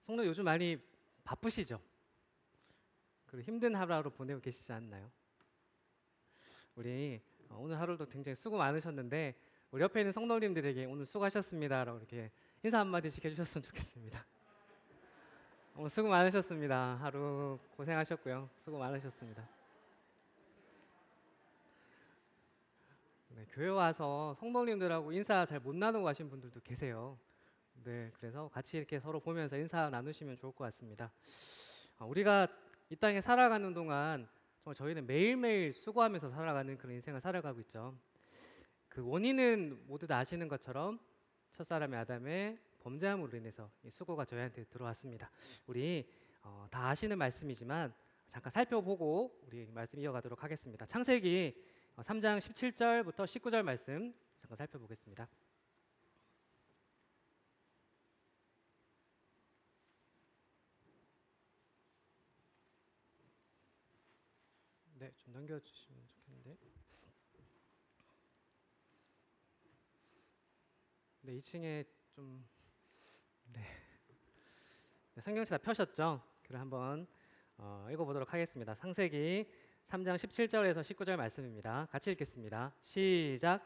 성도 요즘 많이 바쁘시죠? 그리고 힘든 하루 보내고 계시지 않나요? 우리 오늘 하루도 굉장히 수고 많으셨는데 우리 옆에 있는 성도님들에게 오늘 수고하셨습니다라고 이렇게 인사 한마디씩 해주셨으면 좋겠습니다. 오늘 수고 많으셨습니다. 하루 고생하셨고요. 수고 많으셨습니다. 네, 교회 와서 성도님들하고 인사 잘 못 나누고 가신 분들도 계세요. 네, 그래서 같이 이렇게 서로 보면서 인사 나누시면 좋을 것 같습니다. 우리가 이 땅에 살아가는 동안 정말 저희는 매일매일 수고하면서 살아가는 그런 인생을 살아가고 있죠. 그 원인은 모두 다 아시는 것처럼 첫사람의 아담의 범죄함으로 인해서 이 수고가 저희한테 들어왔습니다. 우리 다 아시는 말씀이지만 잠깐 살펴보고 우리 말씀 이어가도록 하겠습니다. 창세기 3장 17절부터 19절 말씀 잠깐 살펴보겠습니다. 네, 좀 넘겨주시면 좋겠는데. 네, 2층에 좀 네. 네, 성경책 다 펴셨죠? 그럼 한번 읽어보도록 하겠습니다. 창세기 3장 17절에서 19절 말씀입니다. 같이 읽겠습니다. 시작.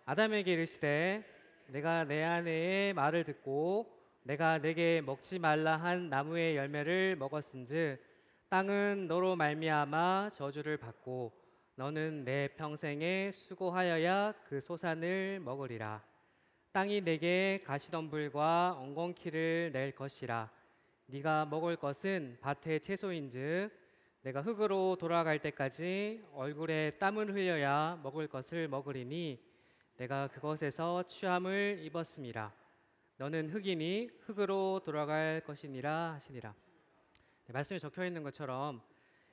아담에게 이르시되 내가 내 아내의 말을 듣고 내가 내게 먹지 말라 한 나무의 열매를 먹었은즉 땅은 너로 말미암아 저주를 받고 너는 내 평생에 수고하여야 그 소산을 먹으리라. 땅이 내게 가시덤불과 엉겅퀴를 낼 것이라. 네가 먹을 것은 밭의 채소인즉 내가 흙으로 돌아갈 때까지 얼굴에 땀을 흘려야 먹을 것을 먹으리니 내가 그것에서 취함을 입었음이라. 너는 흙이니 흙으로 돌아갈 것이니라 하시니라. 네, 말씀에 적혀 있는 것처럼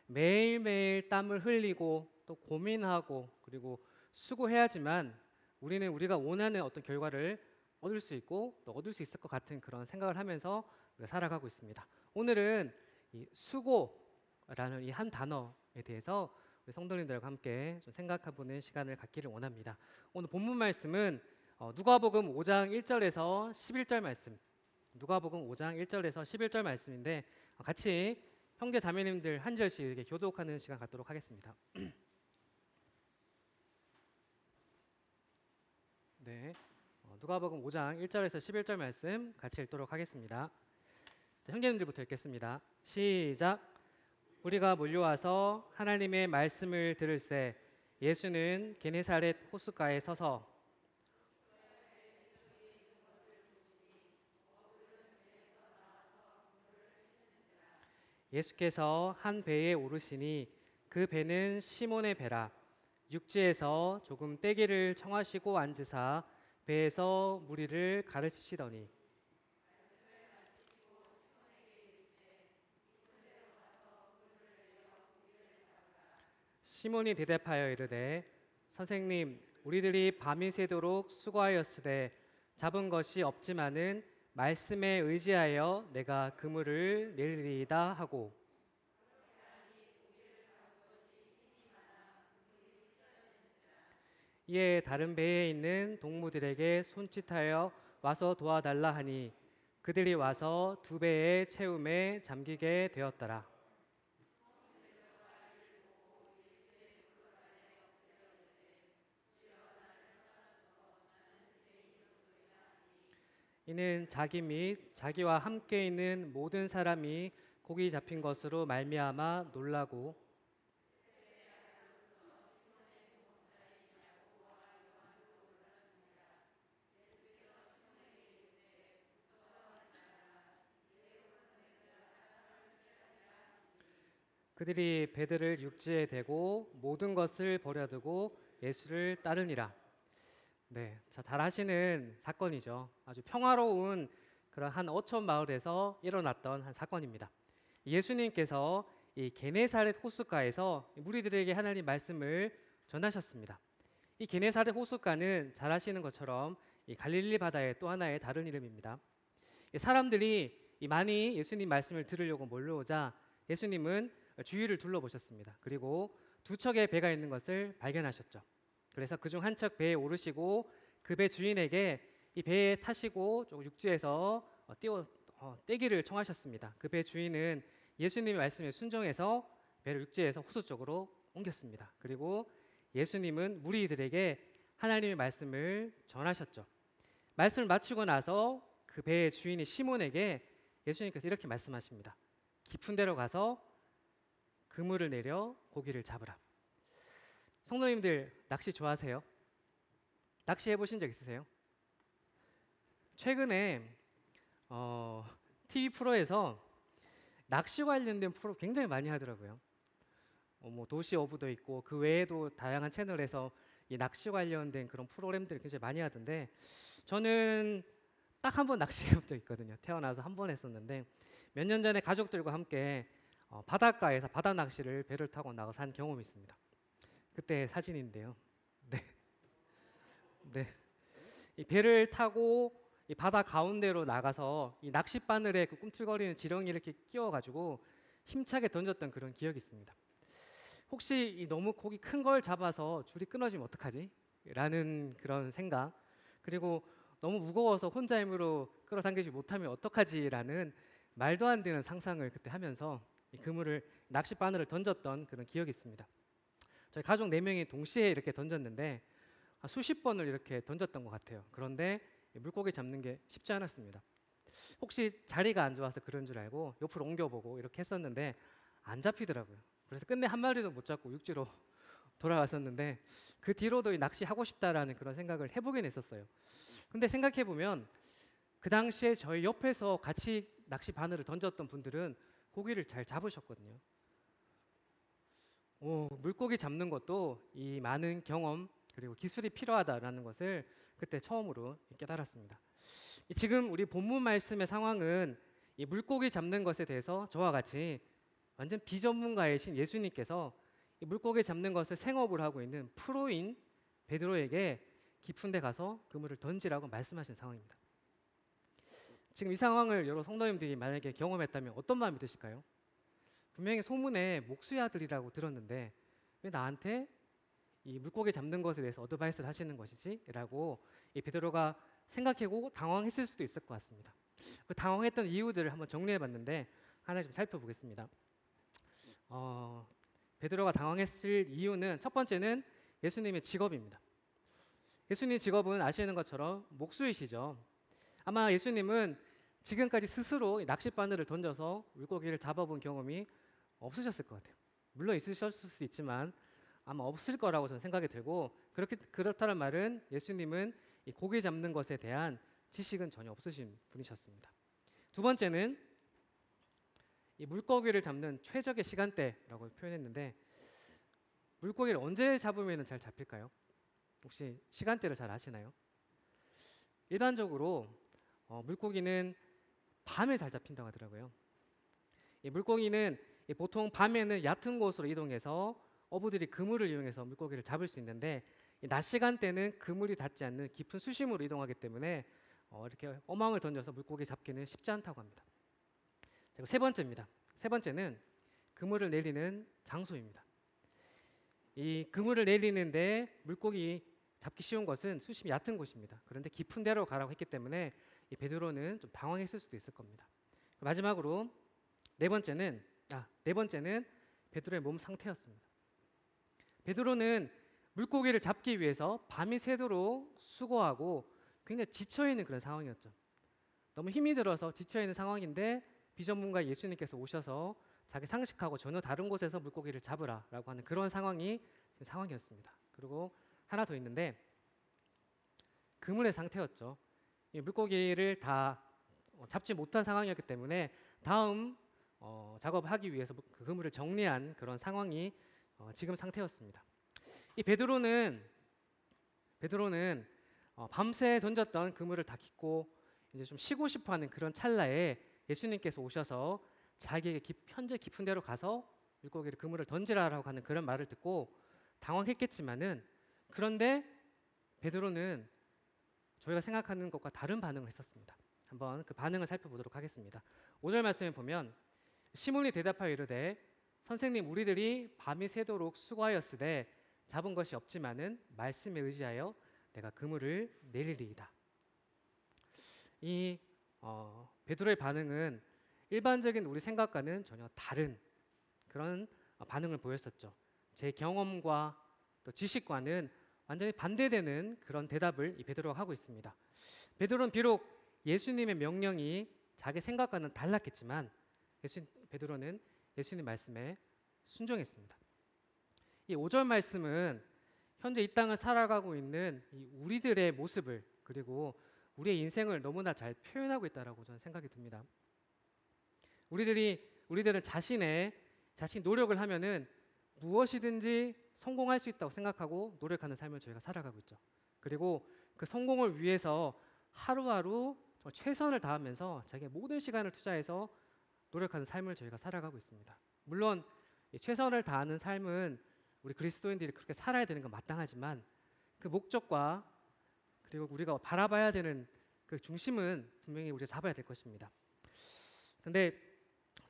매일매일 땀을 흘리고 또 고민하고 그리고 수고해야지만 우리는 우리가 원하는 어떤 결과를 얻을 수 있고 또 얻을 수 있을 것 같은 그런 생각을 하면서 우리가 살아가고 있습니다. 오늘은 이 수고라는 이 한 단어에 대해서 우리 성도님들과 함께 좀 생각해보는 시간을 갖기를 원합니다. 오늘 본문 말씀은 누가복음 5장 1절에서 11절 말씀, 누가복음 5장 1절에서 11절 말씀인데 같이 형제 자매님들 한 절씩 이렇게 교독하는 시간 갖도록 하겠습니다. 네, 누가복음 5장 1절에서 11절 말씀 같이 읽도록 하겠습니다. 자, 형제님들부터 읽겠습니다. 시작. 우리가 몰려와서 하나님의 말씀을 들을새 예수는 게네사렛 호숫가에 서서 예수께서 한 배에 오르시니 그 배는 시몬의 배라. 육지에서 조금 떼기를 청하시고 앉으사 배에서 무리를 가르치시더니 시몬이 대답하여 이르되 선생님 우리들이 밤이 새도록 수고하였으되 잡은 것이 없지만은 말씀에 의지하여 내가 그물을 내리리이다 하고 이에 다른 배에 있는 동무들에게 손짓하여 와서 도와달라 하니 그들이 와서 두 배의 채움에 잠기게 되었더라. 이는 자기 및 자기와 함께 있는 모든 사람이 고기 잡힌 것으로 말미암아 놀라고 그들이 배들을 육지에 대고 모든 것을 버려두고 예수를 따르니라. 네, 잘 아시는 사건이죠. 아주 평화로운 그런 한 어촌 마을에서 일어났던 한 사건입니다. 예수님께서 이 게네사렛 호숫가에서 무리들에게 하나님 말씀을 전하셨습니다. 이 게네사렛 호숫가는 잘 아시는 것처럼 이 갈릴리 바다의 또 하나의 다른 이름입니다. 이 사람들이 많이 예수님 말씀을 들으려고 몰려오자 예수님은 주위를 둘러보셨습니다. 그리고 두 척의 배가 있는 것을 발견하셨죠. 그래서 그중 한 척 배에 오르시고 그 배 주인에게 이 배에 타시고 좀 육지에서 띄워 떼기를 청하셨습니다. 그 배 주인은 예수님의 말씀에 순종해서 배를 육지에서 호수 쪽으로 옮겼습니다. 그리고 예수님은 무리들에게 하나님의 말씀을 전하셨죠. 말씀을 마치고 나서 그 배의 주인이 시몬에게 예수님께서 이렇게 말씀하십니다. 깊은 데로 가서 그물을 내려 고기를 잡으라. 성도님들 낚시 좋아하세요? 낚시 해보신 적 있으세요? 최근에 TV 프로에서 낚시 관련된 프로 굉장히 많이 하더라고요. 뭐 도시 어부도 있고 그 외에도 다양한 채널에서 이 낚시 관련된 그런 프로그램들을 굉장히 많이 하던데 저는 딱 한 번 낚시해 본 적 있거든요. 태어나서 한 번 했었는데 몇 년 전에 가족들과 함께 바닷가에서 바다 낚시를 배를 타고 나가서 한 경험이 있습니다. 그때 사진인데요. 네, 네. 이 배를 타고 이 바다 가운데로 나가서 이 낚싯바늘에 그 꿈틀거리는 지렁이 이렇게 끼워가지고 힘차게 던졌던 그런 기억이 있습니다. 혹시 이 너무 고기 큰 걸 잡아서 줄이 끊어지면 어떡하지? 라는 그런 생각, 그리고 너무 무거워서 혼자 힘으로 끌어당기지 못하면 어떡하지라는 말도 안 되는 상상을 그때 하면서 이 그물을 낚싯바늘을 던졌던 그런 기억이 있습니다. 저희 가족 4명이 동시에 이렇게 던졌는데 수십 번을 이렇게 던졌던 것 같아요. 그런데 물고기 잡는 게 쉽지 않았습니다. 혹시 자리가 안 좋아서 그런 줄 알고 옆으로 옮겨보고 이렇게 했었는데 안 잡히더라고요. 그래서 끝내 한 마리도 못 잡고 육지로 돌아왔었는데 그 뒤로도 이 낚시하고 싶다라는 그런 생각을 해보긴 했었어요. 근데 생각해보면 그 당시에 저희 옆에서 같이 낚시 바늘을 던졌던 분들은 고기를 잘 잡으셨거든요. 물고기 잡는 것도 이 많은 경험 그리고 기술이 필요하다라는 것을 그때 처음으로 깨달았습니다. 지금 우리 본문 말씀의 상황은 이 물고기 잡는 것에 대해서 저와 같이 완전 비전문가이신 예수님께서 이 물고기 잡는 것을 생업을 하고 있는 프로인 베드로에게 깊은 데 가서 그물을 던지라고 말씀하신 상황입니다. 지금 이 상황을 여러 성도님들이 만약에 경험했다면 어떤 마음이 드실까요? 분명히 소문에 목수야들이라고 들었는데 왜 나한테 이 물고기 잡는 것에 대해서 어드바이스를 하시는 것이지? 라고 이 베드로가 생각하고 당황했을 수도 있을 것 같습니다. 그 당황했던 이유들을 한번 정리해봤는데 하나 좀 살펴보겠습니다. 베드로가 당황했을 이유는 첫 번째는 예수님의 직업입니다. 예수님 직업은 아시는 것처럼 목수이시죠. 아마 예수님은 지금까지 스스로 낚싯바늘을 던져서 물고기를 잡아본 경험이 없으셨을 것 같아요. 물론 있으셨을 수도 있지만 아마 없을 거라고 저는 생각이 들고 그렇다는 말은 예수님은 이 고기 잡는 것에 대한 지식은 전혀 없으신 분이셨습니다. 두 번째는 이 물고기를 잡는 최적의 시간대라고 표현했는데 물고기를 언제 잡으면 잘 잡힐까요? 혹시 시간대를 잘 아시나요? 일반적으로 물고기는 밤에 잘 잡힌다고 하더라고요. 이 물고기는 보통 밤에는 얕은 곳으로 이동해서 어부들이 그물을 이용해서 물고기를 잡을 수 있는데 낮 시간대는 그물이 닿지 않는 깊은 수심으로 이동하기 때문에 이렇게 어망을 던져서 물고기 잡기는 쉽지 않다고 합니다. 그리고 세 번째입니다. 세 번째는 그물을 내리는 장소입니다. 이 그물을 내리는데 물고기 잡기 쉬운 것은 수심이 얕은 곳입니다. 그런데 깊은 데로 가라고 했기 때문에 이 베드로는 좀 당황했을 수도 있을 겁니다. 마지막으로 네 번째는 베드로의 몸 상태였습니다. 베드로는 물고기를 잡기 위해서 밤이 새도록 수고하고 굉장히 지쳐있는 그런 상황이었죠. 너무 힘이 들어서 지쳐있는 상황인데 비전문가 예수님께서 오셔서 자기 상식하고 전혀 다른 곳에서 물고기를 잡으라라고 하는 그런 상황이었습니다. 그리고 하나 더 있는데 그물의 상태였죠. 이 물고기를 다 잡지 못한 상황이었기 때문에 다음 작업을 하기 위해서 그 그물을 정리한 그런 상황이 지금 상태였습니다. 이 베드로는 밤새 던졌던 그물을 다 깃고 이제 좀 쉬고 싶어하는 그런 찰나에 예수님께서 오셔서 자기에게 현재 깊은 데로 가서 물고기를 그물을 던지라라고 하는 그런 말을 듣고 당황했겠지만은 그런데 베드로는 저희가 생각하는 것과 다른 반응을 했었습니다. 한번 그 반응을 살펴보도록 하겠습니다. 5절 말씀에 보면 시몬이 대답하여 이르되 선생님 우리들이 밤이 새도록 수고하였으되 잡은 것이 없지만은 말씀에 의지하여 내가 그물을 내리리이다. 이 베드로의 반응은 일반적인 우리 생각과는 전혀 다른 그런 반응을 보였었죠. 제 경험과 또 지식과는 완전히 반대되는 그런 대답을 이 베드로가 하고 있습니다. 베드로는 비록 예수님의 명령이 자기 생각과는 달랐겠지만 베드로는 예수님 말씀에 순종했습니다. 이 5절 말씀은 현재 이 땅을 살아가고 있는 이 우리들의 모습을 그리고 우리의 인생을 너무나 잘 표현하고 있다라고 저는 생각이 듭니다. 우리들은 자신이 노력을 하면은 무엇이든지 성공할 수 있다고 생각하고 노력하는 삶을 저희가 살아가고 있죠. 그리고 그 성공을 위해서 하루하루 최선을 다하면서 자기의 모든 시간을 투자해서 노력하는 삶을 저희가 살아가고 있습니다. 물론 최선을 다하는 삶은 우리 그리스도인들이 그렇게 살아야 되는 건 마땅하지만 그 목적과 그리고 우리가 바라봐야 되는 그 중심은 분명히 우리가 잡아야 될 것입니다. 근데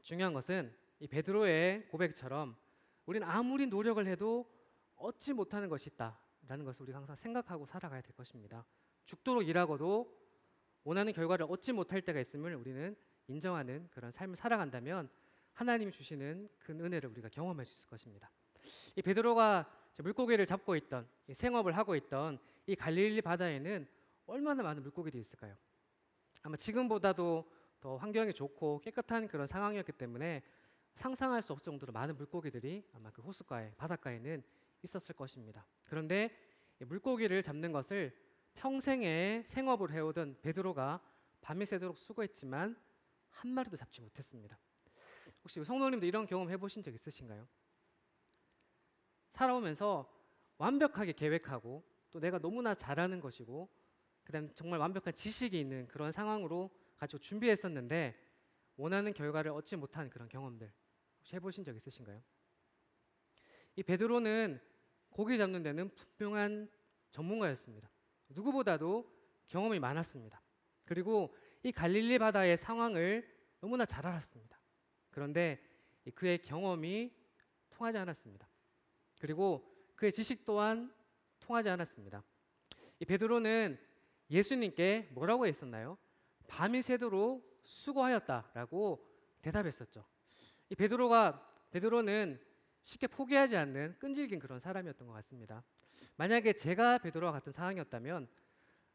중요한 것은 이 베드로의 고백처럼 우리는 아무리 노력을 해도 얻지 못하는 것이 있다라는 것을 우리가 항상 생각하고 살아가야 될 것입니다. 죽도록 일하고도 원하는 결과를 얻지 못할 때가 있음을 우리는 인정하는 그런 삶을 살아간다면 하나님이 주시는 큰 은혜를 우리가 경험할 수 있을 것입니다. 이 베드로가 물고기를 잡고 있던 이 생업을 하고 있던 이 갈릴리 바다에는 얼마나 많은 물고기들이 있을까요? 아마 지금보다도 더 환경이 좋고 깨끗한 그런 상황이었기 때문에 상상할 수 없을 정도로 많은 물고기들이 아마 그 호숫가에 바닷가에는 있었을 것입니다. 그런데 물고기를 잡는 것을 평생에 생업을 해오던 베드로가 밤이 새도록 수고했지만 한 마리도 잡지 못했습니다. 혹시 성도님도 이런 경험 해보신 적 있으신가요? 살아오면서 완벽하게 계획하고 또 내가 너무나 잘하는 것이고 그다음 정말 완벽한 지식이 있는 그런 상황으로 가지고 준비했었는데 원하는 결과를 얻지 못한 그런 경험들 혹시 해보신 적 있으신가요? 이 베드로는 고기 잡는 데는 분명한 전문가였습니다. 누구보다도 경험이 많았습니다. 그리고 이 갈릴리 바다의 상황을 너무나 잘 알았습니다. 그런데 그의 경험이 통하지 않았습니다. 그리고 그의 지식 또한 통하지 않았습니다. 이 베드로는 예수님께 뭐라고 했었나요? 밤이 새도록 수고하였다라고 대답했었죠. 이 베드로는 쉽게 포기하지 않는 끈질긴 그런 사람이었던 것 같습니다. 만약에 제가 베드로와 같은 상황이었다면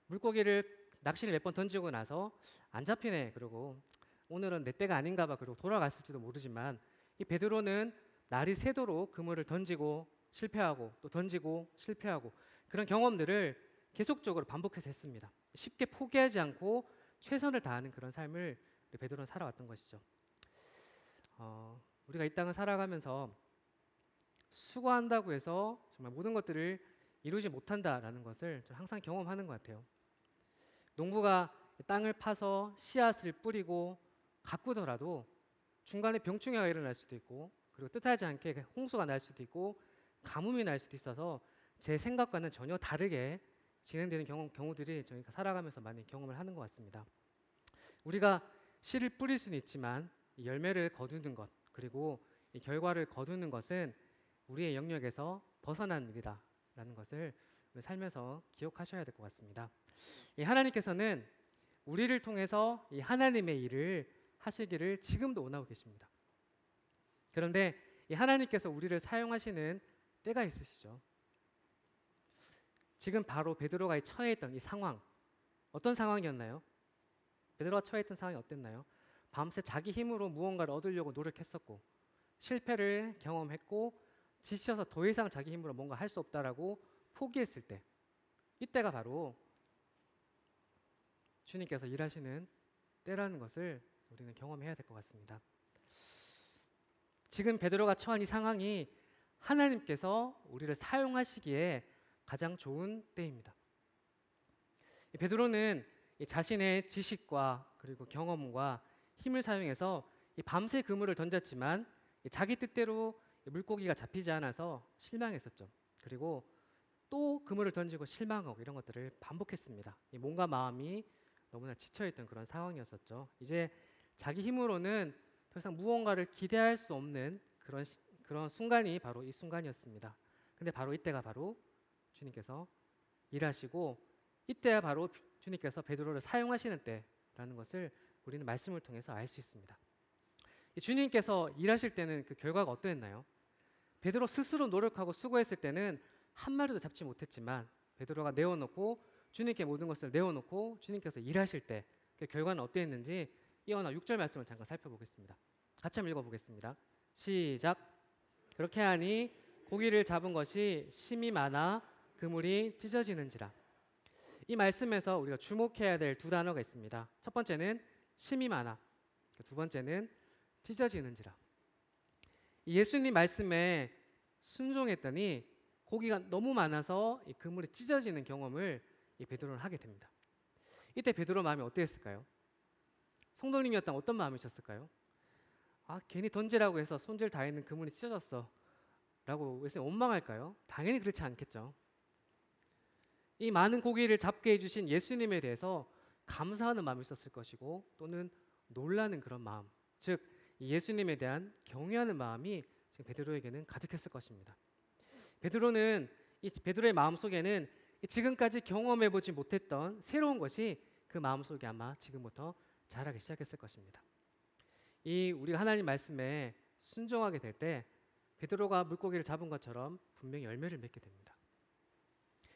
물고기를 낚시를 몇 번 던지고 나서 안 잡히네 그러고 오늘은 내 때가 아닌가 봐 그러고 돌아갔을지도 모르지만 이 베드로는 날이 새도록 그물을 던지고 실패하고 또 던지고 실패하고 그런 경험들을 계속적으로 반복해서 했습니다. 쉽게 포기하지 않고 최선을 다하는 그런 삶을 베드로는 살아왔던 것이죠. 우리가 이 땅을 살아가면서 수고한다고 해서 정말 모든 것들을 이루지 못한다라는 것을 항상 경험하는 것 같아요. 농부가 땅을 파서 씨앗을 뿌리고 가꾸더라도 중간에 병충해가 일어날 수도 있고 그리고 뜻하지 않게 홍수가 날 수도 있고 가뭄이 날 수도 있어서 제 생각과는 전혀 다르게 진행되는 경우들이 저희가 살아가면서 많이 경험을 하는 것 같습니다. 우리가 씨를 뿌릴 수는 있지만 이 열매를 거두는 것 그리고 이 결과를 거두는 것은 우리의 영역에서 벗어난 일이다라는 것을 살면서 기억하셔야 될 것 같습니다. 이 하나님께서는 우리를 통해서 이 하나님의 일을 하시기를 지금도 원하고 계십니다. 그런데 이 하나님께서 우리를 사용하시는 때가 있으시죠. 지금 바로 베드로가 처해 있던 이 상황 어떤 상황이었나요? 베드로가 처해 있던 상황이 어땠나요? 밤새 자기 힘으로 무언가를 얻으려고 노력했었고 실패를 경험했고 지쳐서 더 이상 자기 힘으로 뭔가 할 수 없다라고 포기했을 때 이때가 바로 주님께서 일하시는 때라는 것을 우리는 경험해야 될 것 같습니다. 지금 베드로가 처한 이 상황이 하나님께서 우리를 사용하시기에 가장 좋은 때입니다. 베드로는 자신의 지식과 그리고 경험과 힘을 사용해서 밤새 그물을 던졌지만 자기 뜻대로 물고기가 잡히지 않아서 실망했었죠. 그리고 또 그물을 던지고 실망하고 이런 것들을 반복했습니다. 몸과 마음이 너무나 지쳐있던 그런 상황이었었죠. 이제 자기 힘으로는 더 이상 무언가를 기대할 수 없는 그런 순간이 바로 이 순간이었습니다. 근데 바로 이때가 바로 주님께서 일하시고 이때야 바로 주님께서 베드로를 사용하시는 때라는 것을 우리는 말씀을 통해서 알 수 있습니다. 주님께서 일하실 때는 그 결과가 어떠했나요? 베드로 스스로 노력하고 수고했을 때는 한 마리도 잡지 못했지만 베드로가 내어놓고 주님께 모든 것을 내어놓고 주님께서 일하실 때 그 결과는 어떠했는지 이어나 6절 말씀을 잠깐 살펴보겠습니다. 같이 한번 읽어보겠습니다. 시작. 그렇게 하니 고기를 잡은 것이 심이 많아 그물이 찢어지는지라. 이 말씀에서 우리가 주목해야 될 두 단어가 있습니다. 첫 번째는 심이 많아, 두 번째는 찢어지는지라. 예수님 말씀에 순종했더니 고기가 너무 많아서 이 그물이 찢어지는 경험을 이 베드로는 하게 됩니다. 이때 베드로 마음이 어땠을까요? 성도님이었다면 어떤 마음이셨을까요? 아, 괜히 던지라고 해서 손질 다 했는 그물이 찢어졌어 라고 예수님 원망할까요? 당연히 그렇지 않겠죠. 이 많은 고기를 잡게 해주신 예수님에 대해서 감사하는 마음이 있었을 것이고 또는 놀라는 그런 마음, 즉 예수님에 대한 경외하는 마음이 지금 베드로에게는 가득했을 것입니다. 베드로의 마음속에는 지금까지 경험해보지 못했던 새로운 것이 그 마음속에 아마 지금부터 자라기 시작했을 것입니다. 우리가 하나님 말씀에 순종하게 될 때 베드로가 물고기를 잡은 것처럼 분명히 열매를 맺게 됩니다.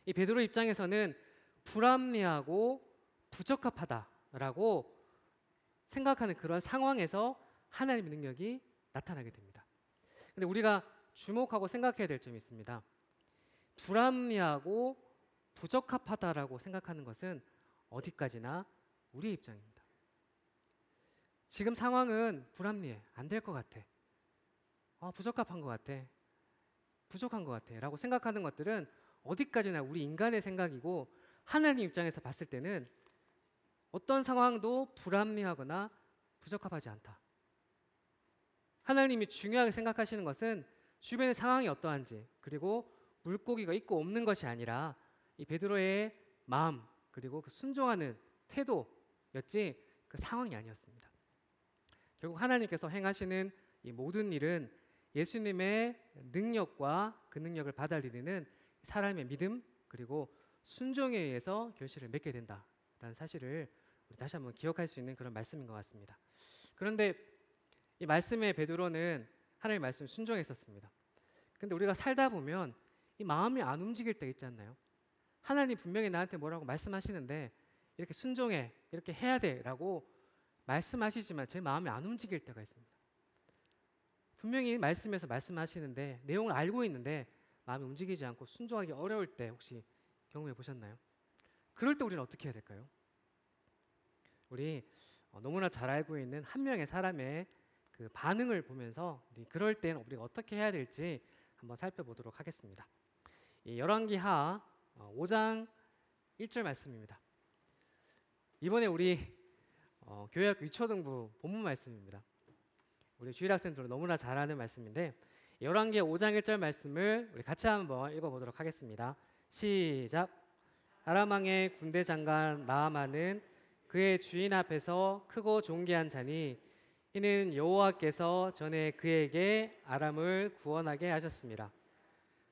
이 베드로 입장에서는 불합리하고 부적합하다라고 생각하는 그런 상황에서 하나님의 능력이 나타나게 됩니다. 근데 우리가 주목하고 생각해야 될 점이 있습니다. 불합리하고 부적합하다라고 생각하는 것은 어디까지나 우리의 입장입니다. 지금 상황은 불합리해, 안 될 것 같아, 부적합한 것 같아, 부족한 것 같아 라고 생각하는 것들은 어디까지나 우리 인간의 생각이고 하나님 입장에서 봤을 때는 어떤 상황도 불합리하거나 부적합하지 않다. 하나님이 중요하게 생각하시는 것은 주변의 상황이 어떠한지 그리고 물고기가 있고 없는 것이 아니라 이 베드로의 마음 그리고 그 순종하는 태도였지 그 상황이 아니었습니다. 결국 하나님께서 행하시는 이 모든 일은 예수님의 능력과 그 능력을 받아들이는 사람의 믿음 그리고 순종에 의해서 결실을 맺게 된다라는 사실을 우리 다시 한번 기억할 수 있는 그런 말씀인 것 같습니다. 그런데 이 말씀에 베드로는 하나님의 말씀 순종했었습니다. 근데 우리가 살다 보면 이 마음이 안 움직일 때 있지 않나요? 하나님 분명히 나한테 뭐라고 말씀하시는데 이렇게 순종해, 이렇게 해야 돼라고 말씀하시지만 제 마음이 안 움직일 때가 있습니다. 분명히 말씀에서 말씀하시는데 내용을 알고 있는데 마음이 움직이지 않고 순종하기 어려울 때 혹시 경험해 보셨나요? 그럴 때 우리는 어떻게 해야 될까요? 우리 너무나 잘 알고 있는 한 명의 사람의 그 반응을 보면서 그럴 때는 우리가 어떻게 해야 될지 한번 살펴보도록 하겠습니다. 이 열왕기하 5장 1절 말씀입니다. 이번에 우리 교회학교 유초등부 본문 말씀입니다. 우리 주일학생들은 너무나 잘 아는 말씀인데 열왕기하 5장 1절 말씀을 우리 같이 한번 읽어보도록 하겠습니다. 시작. 아람 왕의 군대 장관 나아만은 그의 주인 앞에서 크고 존귀한 자니 이는 여호와께서 전에 그에게 아람을 구원하게 하셨습니다.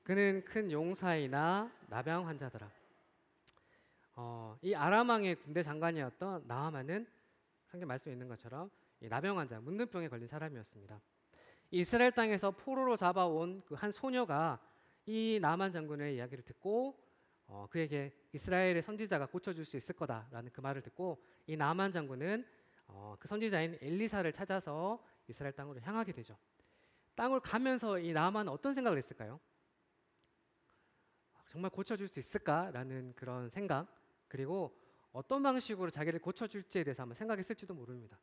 그는 큰 용사이나 나병 환자더라. 이 아람 왕의 군대 장관이었던 나아만은 성경 말씀에 있는 것처럼 이 나병 환자, 문둥병에 걸린 사람이었습니다. 이스라엘 땅에서 포로로 잡아온 그 한 소녀가 이 나만 장군의 이야기를 듣고 그에게 이스라엘의 선지자가 고쳐줄 수 있을 거다라는 그 말을 듣고 이 나만 장군은 그 선지자인 엘리사를 찾아서 이스라엘 땅으로 향하게 되죠. 땅을 가면서 이 나만은 어떤 생각을 했을까요? 정말 고쳐줄 수 있을까라는 그런 생각, 그리고 어떤 방식으로 자기를 고쳐줄지에 대해서 한번 생각했을지도 모릅니다.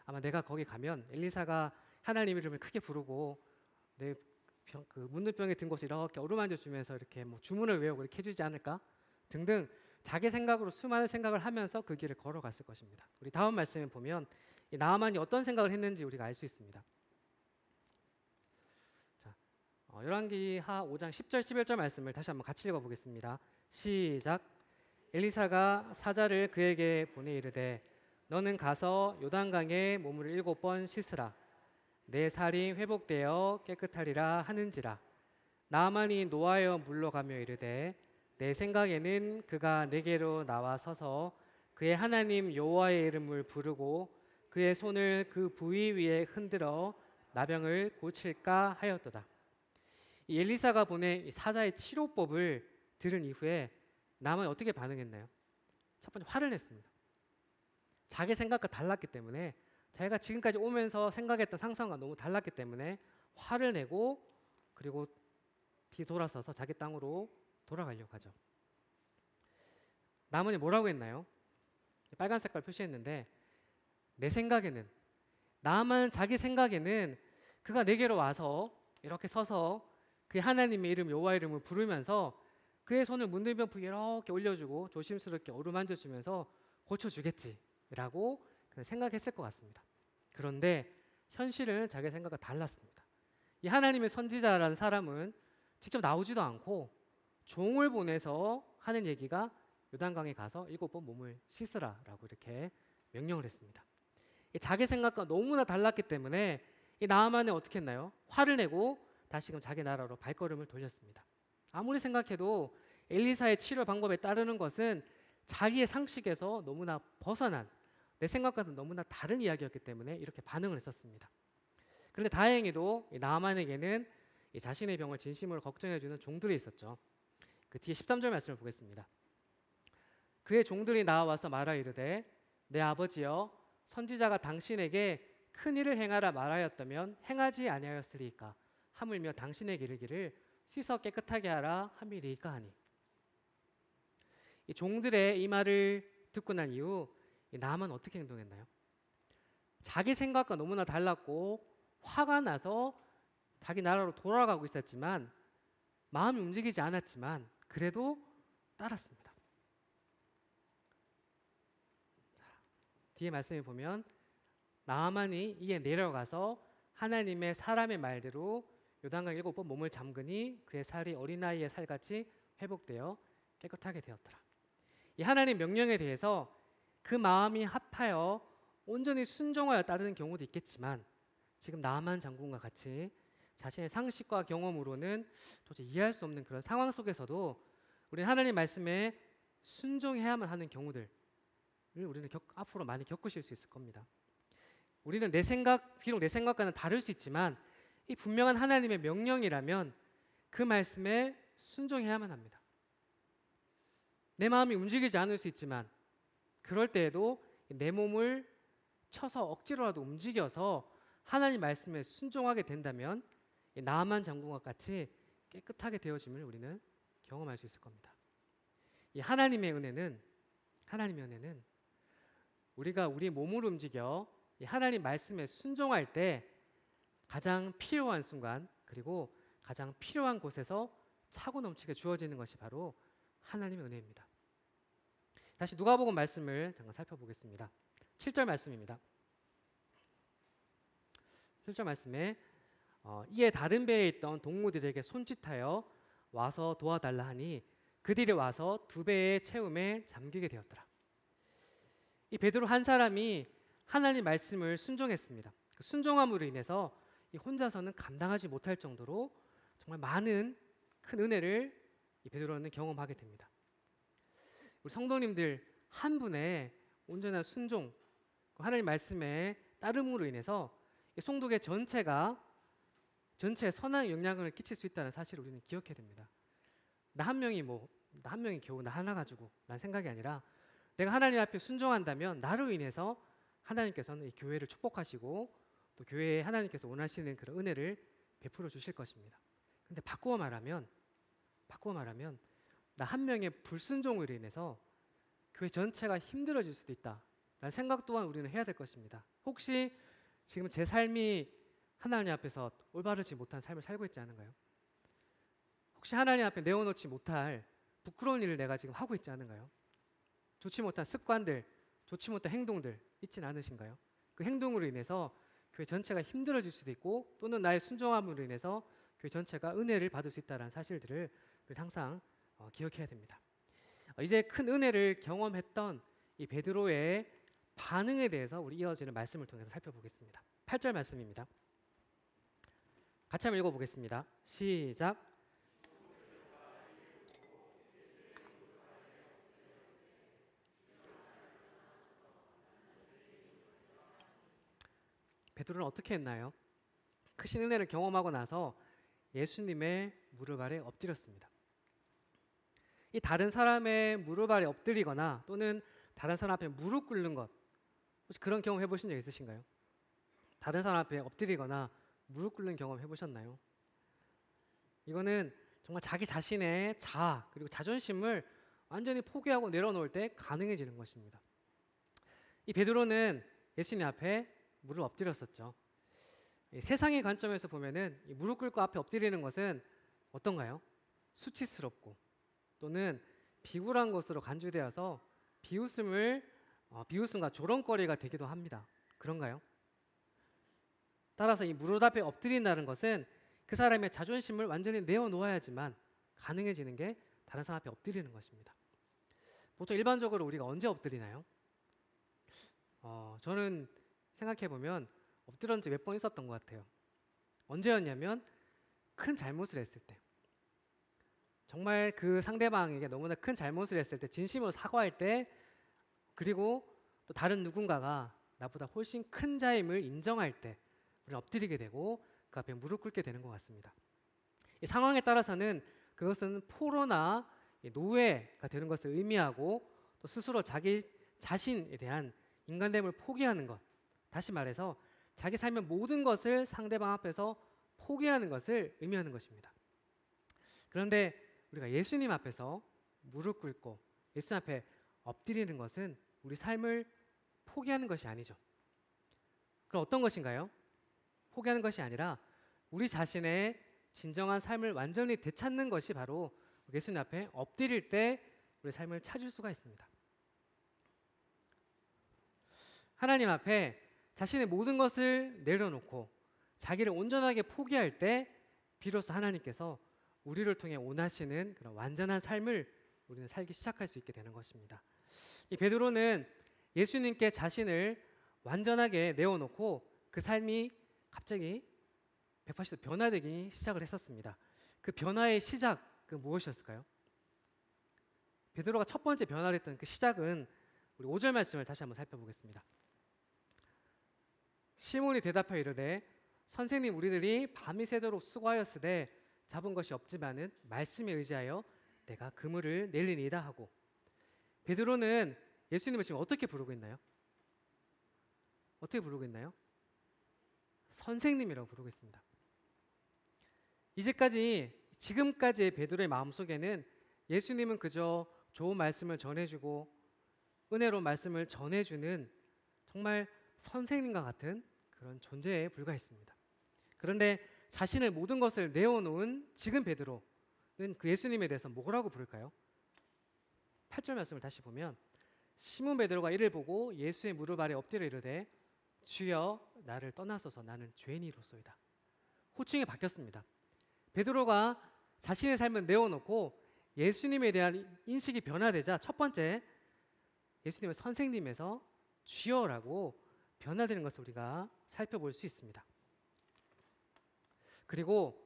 아마 내가 거기 가면 엘리사가 하나님 이름을 크게 부르고 내 그 문둥병에 든 곳을 이렇게 어루만져 주면서 이렇게 뭐 주문을 외우고 이렇게 해주지 않을까 등등 자기 생각으로 수많은 생각을 하면서 그 길을 걸어갔을 것입니다. 우리 다음 말씀에 보면 이 나아만이 어떤 생각을 했는지 우리가 알 수 있습니다. 자, 열왕기하 5장 10절 11절 말씀을 다시 한번 같이 읽어보겠습니다. 시작. 엘리사가 사자를 그에게 보내 이르되 너는 가서 요단강에 몸을 7번 씻으라. 내 살이 회복되어 깨끗하리라 하는지라. 나아만이 노하여 물러가며 이르되 내 생각에는 그가 내게로 나와 서서 그의 하나님 여호와의 이름을 부르고 그의 손을 그 부위 위에 흔들어 나병을 고칠까 하였도다. 이 엘리사가 보낸 이 사자의 치료법을 들은 이후에 나만이 어떻게 반응했나요? 첫 번째 화를 냈습니다. 자기 생각과 달랐기 때문에 자기가 지금까지 오면서 생각했던 상상과 너무 달랐기 때문에 화를 내고 그리고 뒤돌아서서 자기 땅으로 돌아가려고 하죠. 나머지 뭐라고 했나요? 빨간 색깔 표시했는데 내 생각에는 나만 자기 생각에는 그가 내게로 와서 이렇게 서서 그 하나님의 이름 여호와 이름을 부르면서 그의 손을 문들면 이렇게 올려주고 조심스럽게 어루만져주면서 고쳐주겠지라고 생각했을 것 같습니다. 그런데 현실은 자기 생각과 달랐습니다. 이 하나님의 선지자라는 사람은 직접 나오지도 않고 종을 보내서 하는 얘기가 요단강에 가서 7번 몸을 씻으라라고 이렇게 명령을 했습니다. 자기 생각과 너무나 달랐기 때문에 이 나아만은 어떻게 했나요? 화를 내고 다시금 자기 나라로 발걸음을 돌렸습니다. 아무리 생각해도 엘리사의 치료 방법에 따르는 것은 자기의 상식에서 너무나 벗어난 내 생각과는 너무나 다른 이야기였기 때문에 이렇게 반응을 했었습니다. 그런데 다행히도 나아만에게는 자신의 병을 진심으로 걱정해주는 종들이 있었죠. 그 뒤에 13절 말씀을 보겠습니다. 그의 종들이 나와서 말하 이르되 내 아버지여 선지자가 당신에게 큰 일을 행하라 말하였다면 행하지 아니하였으리이까 하물며 당신에게 이르기를 씻어 깨끗하게 하라 함이리이까 하니. 이 종들의 이 말을 듣고 난 이후 나아만은 어떻게 행동했나요? 자기 생각과 너무나 달랐고 화가 나서 자기 나라로 돌아가고 있었지만 마음이 움직이지 않았지만 그래도 따랐습니다. 뒤에 말씀에 보면 나아만이 이에 내려가서 하나님의 사람의 말대로 요단강 7번 몸을 잠그니 그의 살이 어린아이의 살같이 회복되어 깨끗하게 되었더라. 이 하나님 명령에 대해서 그 마음이 합하여 온전히 순종하여 따르는 경우도 있겠지만 지금 나아만 장군과 같이 자신의 상식과 경험으로는 도저히 이해할 수 없는 그런 상황 속에서도 우리는 하나님 말씀에 순종해야만 하는 경우들을 우리는 앞으로 많이 겪으실 수 있을 겁니다. 우리는 비록 내 생각과는 다를 수 있지만 이 분명한 하나님의 명령이라면 그 말씀에 순종해야만 합니다. 내 마음이 움직이지 않을 수 있지만 그럴 때에도 내 몸을 쳐서 억지로라도 움직여서 하나님 말씀에 순종하게 된다면 나아만 장군과 같이 깨끗하게 되어짐을 우리는 경험할 수 있을 겁니다. 이 하나님의 은혜는 우리가 우리 몸을 움직여 이 하나님 말씀에 순종할 때 가장 필요한 순간 그리고 가장 필요한 곳에서 차고 넘치게 주어지는 것이 바로 하나님의 은혜입니다. 다시 누가복음 말씀을 잠깐 살펴보겠습니다. 7절 말씀입니다. 7절 말씀에 이에 다른 배에 있던 동무들에게 손짓하여 와서 도와달라 하니 그들이 와서 2배의 채움에 잠기게 되었더라. 이 베드로 한 사람이 하나님 말씀을 순종했습니다. 그 순종함으로 인해서 이 혼자서는 감당하지 못할 정도로 정말 많은 큰 은혜를 이 베드로는 경험하게 됩니다. 우리 성도님들 한 분의 온전한 순종, 하나님 말씀에 따름으로 인해서 이 성도계 전체에 선한 영향을 끼칠 수 있다는 사실을 우리는 기억해야 됩니다. 나 한 명이 겨우 나 하나 가지고 라는 생각이 아니라 내가 하나님 앞에 순종한다면 나로 인해서 하나님께서는 이 교회를 축복하시고 또 교회에 하나님께서 원하시는 그런 은혜를 베풀어 주실 것입니다. 근데 바꾸어 말하면 나 한 명의 불순종으로 인해서 교회 전체가 힘들어질 수도 있다라는 생각 또한 우리는 해야 될 것입니다. 혹시 지금 제 삶이 하나님 앞에서 올바르지 못한 삶을 살고 있지 않은가요? 혹시 하나님 앞에 내어놓지 못할 부끄러운 일을 내가 지금 하고 있지 않은가요? 좋지 못한 습관들, 좋지 못한 행동들 있진 않으신가요? 그 행동으로 인해서 교회 전체가 힘들어질 수도 있고 또는 나의 순종함으로 인해서 교회 전체가 은혜를 받을 수 있다는 사실들을 항상 기억해야 됩니다. 이제 큰 은혜를 경험했던 이 베드로의 반응에 대해서 우리 이어지는 말씀을 통해서 살펴보겠습니다. 8절 말씀입니다. 같이 한번 읽어보겠습니다. 시작. 베드로는 어떻게 했나요? 크신 은혜를 경험하고 나서 예수님의 무릎 아래 엎드렸습니다. 이 다른 사람의 무릎 아래 엎드리거나 또는 다른 사람 앞에 무릎 꿇는 것, 혹시 그런 경험 해보신 적 있으신가요? 다른 사람 앞에 엎드리거나 무릎 꿇는 경험 해보셨나요? 이거는 정말 자기 자신의 자아 그리고 자존심을 완전히 포기하고 내려놓을 때 가능해지는 것입니다. 이 베드로는 예수님 앞에 무릎 엎드렸었죠. 이 세상의 관점에서 보면은 이 무릎 꿇고 앞에 엎드리는 것은 어떤가요? 수치스럽고 또는 비굴한 것으로 간주되어서 비웃음과 조롱거리가 되기도 합니다. 그런가요? 따라서 이 무릎 앞에 엎드린다는 것은 그 사람의 자존심을 완전히 내어놓아야지만 가능해지는 게 다른 사람 앞에 엎드리는 것입니다. 보통 일반적으로 우리가 언제 엎드리나요? 저는 생각해보면 엎드린 지 몇 번 있었던 것 같아요. 언제였냐면 큰 잘못을 했을 때, 정말 그 상대방에게 너무나 큰 잘못을 했을 때, 진심으로 사과할 때, 그리고 또 다른 누군가가 나보다 훨씬 큰 자임을 인정할 때 우리는 엎드리게 되고 그 앞에 무릎 꿇게 되는 것 같습니다. 이 상황에 따라서는 그것은 포로나 노예가 되는 것을 의미하고 또 스스로 자기 자신에 대한 인간됨을 포기하는 것, 다시 말해서 자기 삶의 모든 것을 상대방 앞에서 포기하는 것을 의미하는 것입니다. 그런데 우리가 예수님 앞에서 무릎 꿇고 예수님 앞에 엎드리는 것은 우리 삶을 포기하는 것이 아니죠. 그럼 어떤 것인가요? 포기하는 것이 아니라 우리 자신의 진정한 삶을 완전히 되찾는 것이 바로 예수님 앞에 엎드릴 때 우리 삶을 찾을 수가 있습니다. 하나님 앞에 자신의 모든 것을 내려놓고 자기를 온전하게 포기할 때 비로소 하나님께서 우리를 통해 원하시는 그런 완전한 삶을 우리는 살기 시작할 수 있게 되는 것입니다. 이 베드로는 예수님께 자신을 완전하게 내어놓고 그 삶이 갑자기 180도 변화되기 시작을 했었습니다. 그 변화의 시작, 그 무엇이었을까요? 베드로가 첫 번째 변화를 했던 그 시작은 우리 5절 말씀을 다시 한번 살펴보겠습니다. 시몬이 대답하여 이르되 선생님 우리들이 밤이 새도록 수고하였으되 잡은 것이 없지만은 말씀에 의지하여 내가 그물을 내리니이다 하고, 베드로는 예수님을 지금 어떻게 부르고 있나요? 어떻게 부르고 있나요? 선생님이라고 부르고 있습니다. 지금까지의 베드로의 마음속에는 예수님은 그저 좋은 말씀을 전해주고 은혜로운 말씀을 전해주는 정말 선생님과 같은 그런 존재에 불과했습니다. 그런데 자신의 모든 것을 내어놓은 지금 베드로는 그 예수님에 대해서 뭐라고 부를까요? 8절 말씀을 다시 보면 시몬 베드로가 이를 보고 예수의 무릎 아래 엎드려 이르되 주여 나를 떠나소서 나는 죄인이로소이다. 호칭이 바뀌었습니다. 베드로가 자신의 삶을 내어놓고 예수님에 대한 인식이 변화되자 첫 번째 예수님의 선생님에서 주여라고 변화되는 것을 우리가 살펴볼 수 있습니다. 그리고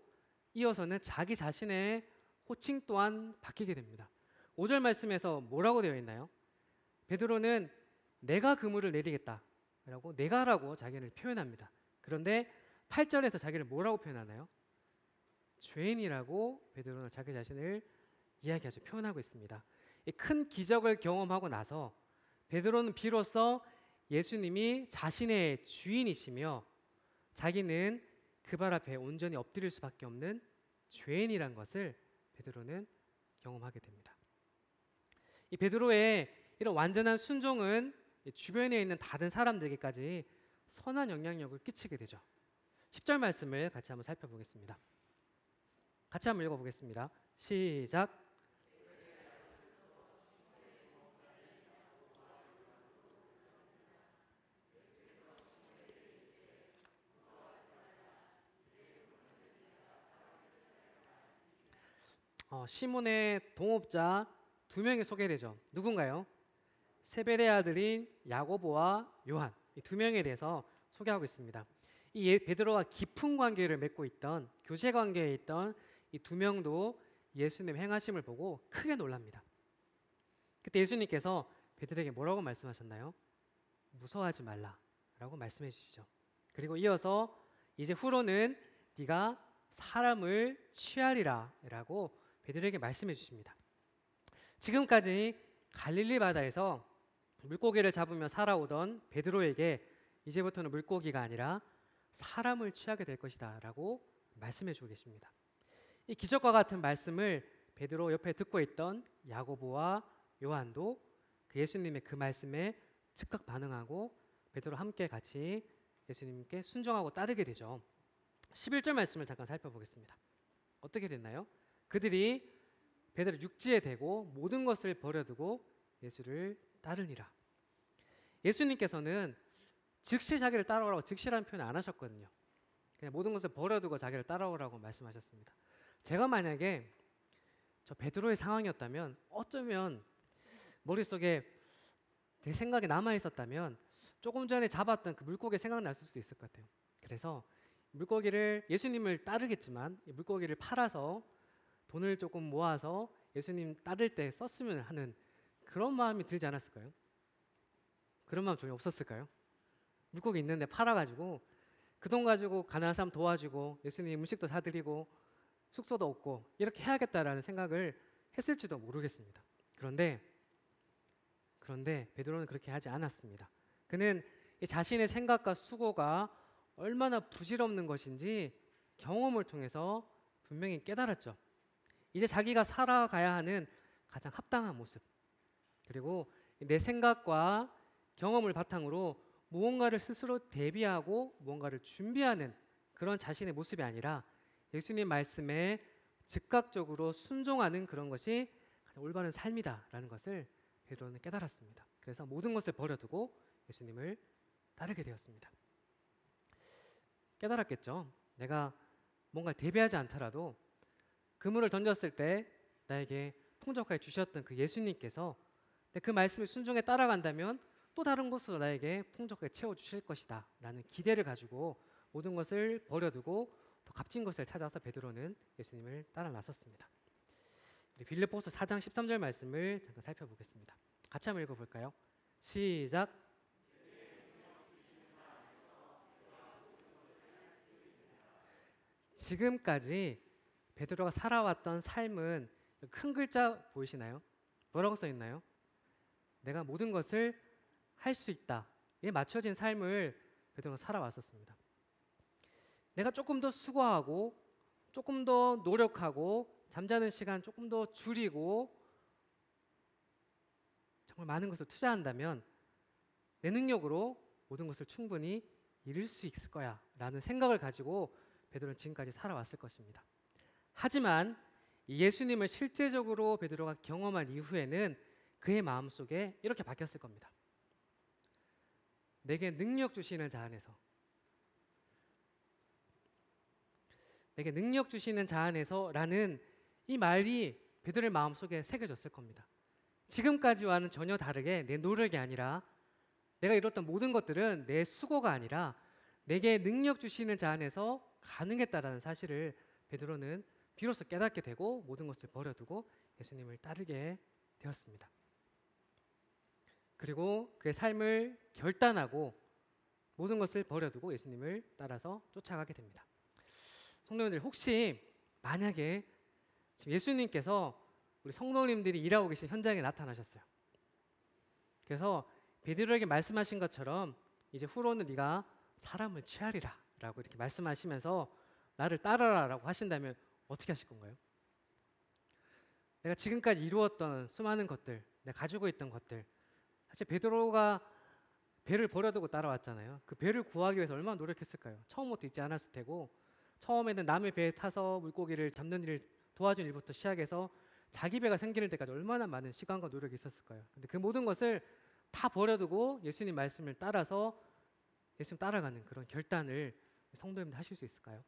이어서는 자기 자신의 호칭 또한 바뀌게 됩니다. 5절 말씀에서 뭐라고 되어 있나요? 베드로는 내가 그물을 내리겠다 라고 내가라고 자기를 표현합니다. 그런데 8절에서 자기를 뭐라고 표현하나요? 죄인이라고 베드로는 자기 자신을 이야기하죠. 표현하고 있습니다. 이 큰 기적을 경험하고 나서 베드로는 비로소 예수님이 자신의 주인이시며 자기는 그 발 앞에 온전히 엎드릴 수밖에 없는 죄인이란 것을 베드로는 경험하게 됩니다. 이 베드로의 이런 완전한 순종은 주변에 있는 다른 사람들에게까지 선한 영향력을 끼치게 되죠. 10절 말씀을 같이 한번 살펴보겠습니다. 같이 한번 읽어보겠습니다. 시작. 시몬의 동업자 두 명이 소개되죠. 누군가요? 세베대 아들인 야고보와 요한, 이 두 명에 대해서 소개하고 있습니다. 이 베드로와 깊은 관계를 맺고 있던 교제 관계에 있던 이 두 명도 예수님 행하심을 보고 크게 놀랍니다. 그때 예수님께서 베드로에게 뭐라고 말씀하셨나요? 무서워하지 말라라고 말씀해 주시죠. 그리고 이어서 이제 후로는 네가 사람을 취하리라라고 베드로에게 말씀해 주십니다. 지금까지 갈릴리 바다에서 물고기를 잡으며 살아오던 베드로에게 이제부터는 물고기가 아니라 사람을 취하게 될 것이다라고 말씀해 주고 계십니다. 이 기적과 같은 말씀을 베드로 옆에 듣고 있던 야고보와 요한도 그 예수님의 그 말씀에 즉각 반응하고 베드로 함께 같이 예수님께 순종하고 따르게 되죠. 11절 말씀을 잠깐 살펴보겠습니다. 어떻게 됐나요? 그들이 베드로 육지에 대고 모든 것을 버려두고 예수를 따르니라. 예수님께서는 즉시 자기를 따라오라고 즉시라는 표현을 안 하셨거든요. 그냥 모든 것을 버려두고 자기를 따라오라고 말씀하셨습니다. 제가 만약에 저 베드로의 상황이었다면 어쩌면 머릿속에 내 생각이 남아 있었다면 조금 전에 잡았던 그 물고기 생각났을 수도 있을 것 같아요. 그래서 물고기를 예수님을 따르겠지만 이 물고기를 팔아서 돈을 조금 모아서 예수님 따를 때 썼으면 하는 그런 마음이 들지 않았을까요? 그런 마음 전혀 없었을까요? 물고기 있는데 팔아가지고 그 돈 가지고 가난한 사람 도와주고 예수님 음식도 사드리고 숙소도 얻고 이렇게 해야겠다라는 생각을 했을지도 모르겠습니다. 그런데 베드로는 그렇게 하지 않았습니다. 그는 이 자신의 생각과 수고가 얼마나 부질없는 것인지 경험을 통해서 분명히 깨달았죠. 이제 자기가 살아가야 하는 가장 합당한 모습, 그리고 내 생각과 경험을 바탕으로 무언가를 스스로 대비하고 무언가를 준비하는 그런 자신의 모습이 아니라 예수님 말씀에 즉각적으로 순종하는 그런 것이 가장 올바른 삶이다라는 것을 베드로는 깨달았습니다. 그래서 모든 것을 버려두고 예수님을 따르게 되었습니다. 깨달았겠죠. 내가 뭔가를 대비하지 않더라도 그물을 던졌을 때 나에게 풍족하게 주셨던 그 예수님께서 그 말씀에 순종해 따라간다면 또 다른 곳으로 나에게 풍족하게 채워주실 것이다 라는 기대를 가지고 모든 것을 버려두고 더 값진 것을 찾아서 베드로는 예수님을 따라 나섰습니다. 빌립보서 4장 13절 말씀을 잠깐 살펴보겠습니다. 같이 한번 읽어볼까요? 시작. 지금까지 베드로가 살아왔던 삶은 큰 글자 보이시나요? 뭐라고 써 있나요? 내가 모든 것을 할 수 있다. 에 맞춰진 삶을 베드로가 살아왔었습니다. 내가 조금 더 수고하고 조금 더 노력하고 잠자는 시간 조금 더 줄이고 정말 많은 것을 투자한다면 내 능력으로 모든 것을 충분히 이룰 수 있을 거야 라는 생각을 가지고 베드로는 지금까지 살아왔을 것입니다. 하지만 예수님을 실제적으로 베드로가 경험한 이후에는 그의 마음속에 이렇게 바뀌었을 겁니다. 내게 능력 주시는 자 안에서, 내게 능력 주시는 자 안에서라는 이 말이 베드로의 마음속에 새겨졌을 겁니다. 지금까지와는 전혀 다르게 내 노력이 아니라 내가 이뤘던 모든 것들은 내 수고가 아니라 내게 능력 주시는 자 안에서 가능했다라는 사실을 베드로는 비로소 깨닫게 되고 모든 것을 버려두고 예수님을 따르게 되었습니다. 그리고 그의 삶을 결단하고 모든 것을 버려두고 예수님을 따라서 쫓아가게 됩니다. 성도님들, 혹시 만약에 지금 예수님께서 우리 성도님들이 일하고 계신 현장에 나타나셨어요. 그래서 베드로에게 말씀하신 것처럼 이제 후로는 네가 사람을 취하리라 라고 이렇게 말씀하시면서 나를 따라라 라고 하신다면 어떻게 하실 건가요? 내가 지금까지 이루었던 수많은 것들, 내가 가지고 있던 것들, 사실 베드로가 배를 버려두고 따라왔잖아요. 그 배를 구하기 위해서 얼마나 노력했을까요? 처음부터 있지 않았을 테고 처음에는 남의 배에 타서 물고기를 잡는 일을 도와준 일부터 시작해서 자기 배가 생기는 데까지 얼마나 많은 시간과 노력이 있었을까요? 근데 그 모든 것을 다 버려두고 예수님 말씀을 따라서 예수님 따라가는 그런 결단을 성도님들 하실 수 있을까요?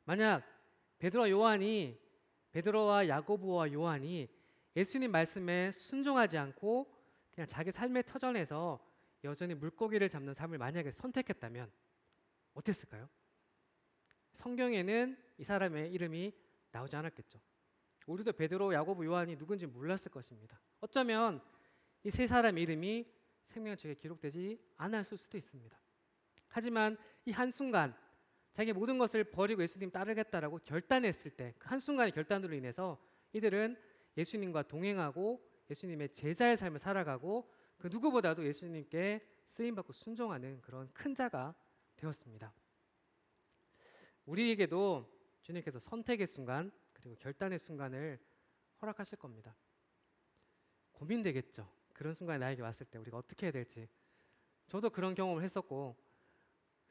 만약 베드로와 야고보와 요한이 예수님 말씀에 순종하지 않고 그냥 자기 삶의 터전에서 여전히 물고기를 잡는 삶을 만약에 선택했다면 어땠을까요? 성경에는 이 사람의 이름이 나오지 않았겠죠. 우리도 베드로, 야고보, 요한이 누군지 몰랐을 것입니다. 어쩌면 이 세 사람의 이름이 생명책에 기록되지 않았을 수도 있습니다. 하지만 이 한순간 자기 모든 것을 버리고 예수님 따르겠다라고 결단했을 때 그 한순간의 결단으로 인해서 이들은 예수님과 동행하고 예수님의 제자의 삶을 살아가고 그 누구보다도 예수님께 쓰임받고 순종하는 그런 큰 자가 되었습니다. 우리에게도 주님께서 선택의 순간 그리고 결단의 순간을 허락하실 겁니다. 고민되겠죠. 그런 순간이 나에게 왔을 때 우리가 어떻게 해야 될지. 저도 그런 경험을 했었고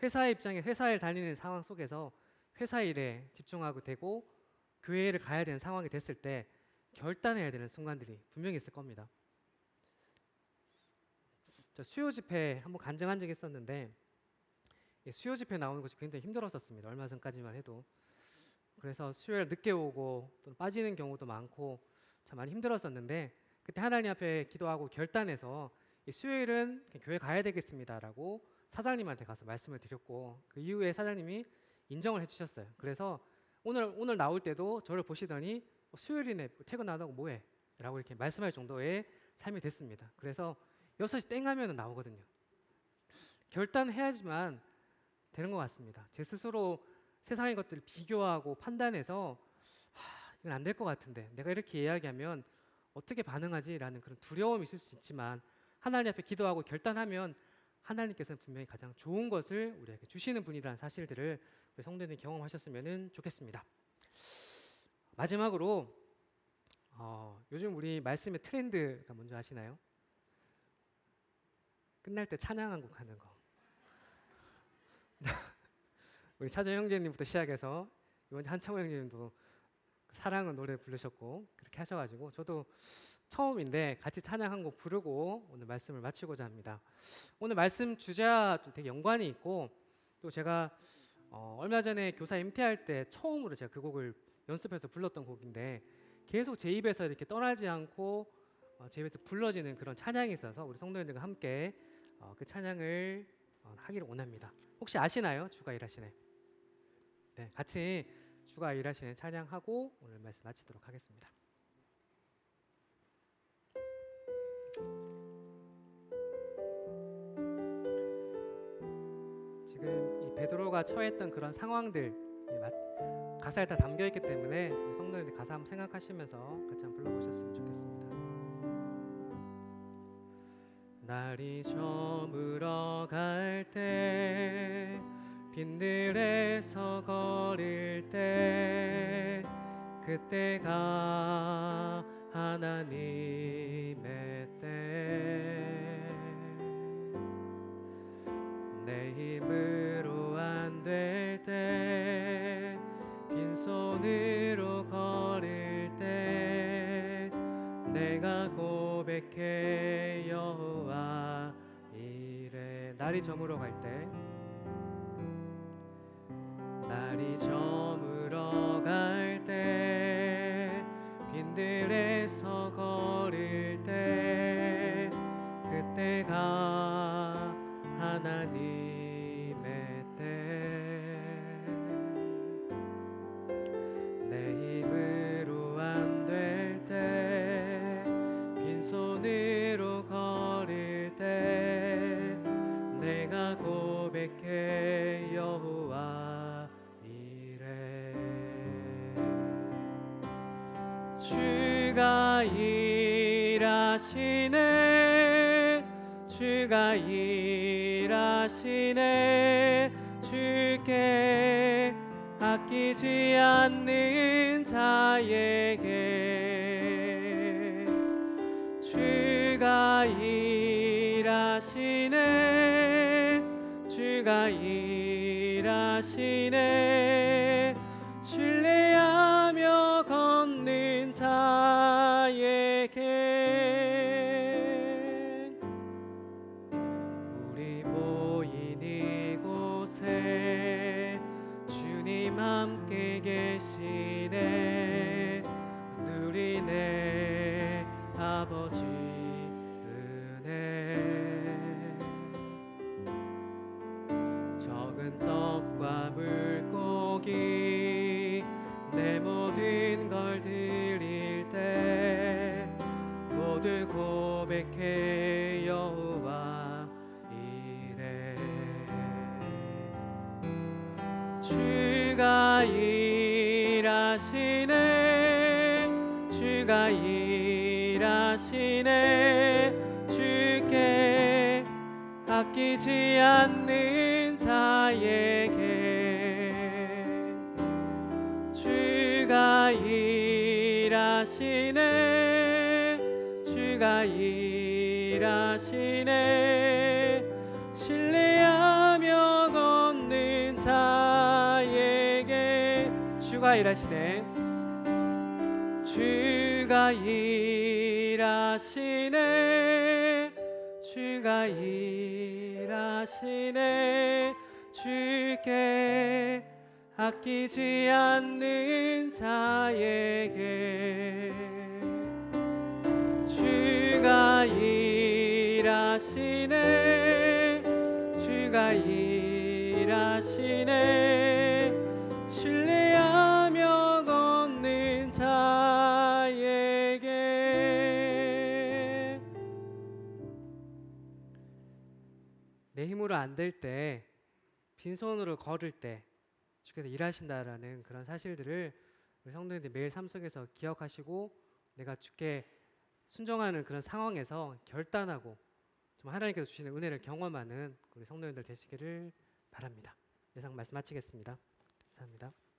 회사의 입장에 회사를 다니는 상황 속에서 회사 일에 집중하고 되고 교회를 가야 되는 상황이 됐을 때 결단해야 되는 순간들이 분명히 있을 겁니다. 저 수요 집회 한번 간증한 적이 있었는데 수요 집회 나오는 것이 굉장히 힘들었었습니다. 얼마 전까지만 해도. 그래서 수요일 늦게 오고 또 빠지는 경우도 많고 참 많이 힘들었었는데 그때 하나님 앞에 기도하고 결단해서 수요일은 교회 가야 되겠습니다라고 사장님한테 가서 말씀을 드렸고 그 이후에 사장님이 인정을 해주셨어요. 그래서 오늘 나올 때도 저를 보시더니 수요일이네 퇴근하다고 뭐해? 라고 이렇게 말씀할 정도의 삶이 됐습니다. 그래서 6시 땡 하면 나오거든요. 결단해야지만 되는 것 같습니다. 제 스스로 세상의 것들을 비교하고 판단해서 이건 안 될 것 같은데 내가 이렇게 이야기하면 어떻게 반응하지라는 그런 두려움이 있을 수 있지만 하나님 앞에 기도하고 결단하면 하나님께서는 분명히 가장 좋은 것을 우리에게 주시는 분이라는 사실들을 우리 성도님이 경험하셨으면 좋겠습니다. 마지막으로 요즘 우리 말씀의 트렌드가 뭔지 아시나요? 끝날 때 찬양 한 곡 하는 거. 우리 차정 형제님부터 시작해서 이번 한창호 형제님도 사랑은 노래 부르셨고 그렇게 하셔가지고 저도 처음인데 같이 찬양 한 곡 부르고 오늘 말씀을 마치고자 합니다. 오늘 말씀 주제와 좀 되게 연관이 있고 또 제가 얼마 전에 교사 MT할 때 처음으로 제가 그 곡을 연습해서 불렀던 곡인데 계속 제 입에서 이렇게 떠나지 않고 제 입에서 불러지는 그런 찬양이 있어서 우리 성도님들과 함께 그 찬양을 하기를 원합니다. 혹시 아시나요? 주가 일하시네. 네, 같이 주가 일하시는 찬양하고 오늘 말씀 마치도록 하겠습니다. 지금 이 베드로가 처했던 그런 상황들 가사에 다 담겨 있기 때문에 우리 성도님들 가사 한번 생각하시면서 같이 한번 불러보셨으면 좋겠습니다. 날이 저물어 갈 때 빈들에서 거릴 때 그때가 하나님의 때 내 힘으로 안 될 때 빈손으로 거릴 때 내가 고백해 여호와 이래 날이 저물어 갈 때 날이 저물어 갈 때 빈들에서 거릴 때 그때가 하나님의 때 내 힘으로 안 될 때 빈손으로 거릴 때 내가 고백해 여호와 이래 주가 일하시네 주가 일하시네 주께 아끼지 않는 자에게 주가 일하시네 주가 일하시네 신뢰하며 걷는 자에게 우리 모인 이곳에 주님 함께 계시네 누리네 아버지 은혜 적은 떡과 물고기 내 모든 걸 드릴 때 모두 고백해 여호와 이래 주가 일하시네 주가 일하시네 주께 아끼지 않는 자에게 주가 일하시네 주가 일하시네 신뢰하며 걷는 자에게 주가 일하시네 주가 일하시네 주가 일하시네 주께 아끼지 않는 자에게 주가 일하시네 주가 일하시네 신뢰하며 걷는 자에게 내 힘으로 안 될 때 빈손으로 걸을 때 주께서 일하신다라는 그런 사실들을 우리 성도님들 매일 삶 속에서 기억하시고 내가 주께 순종하는 그런 상황에서 결단하고 좀 하나님께서 주시는 은혜를 경험하는 우리 성도님들 되시기를 바랍니다. 이상 말씀 마치겠습니다. 감사합니다.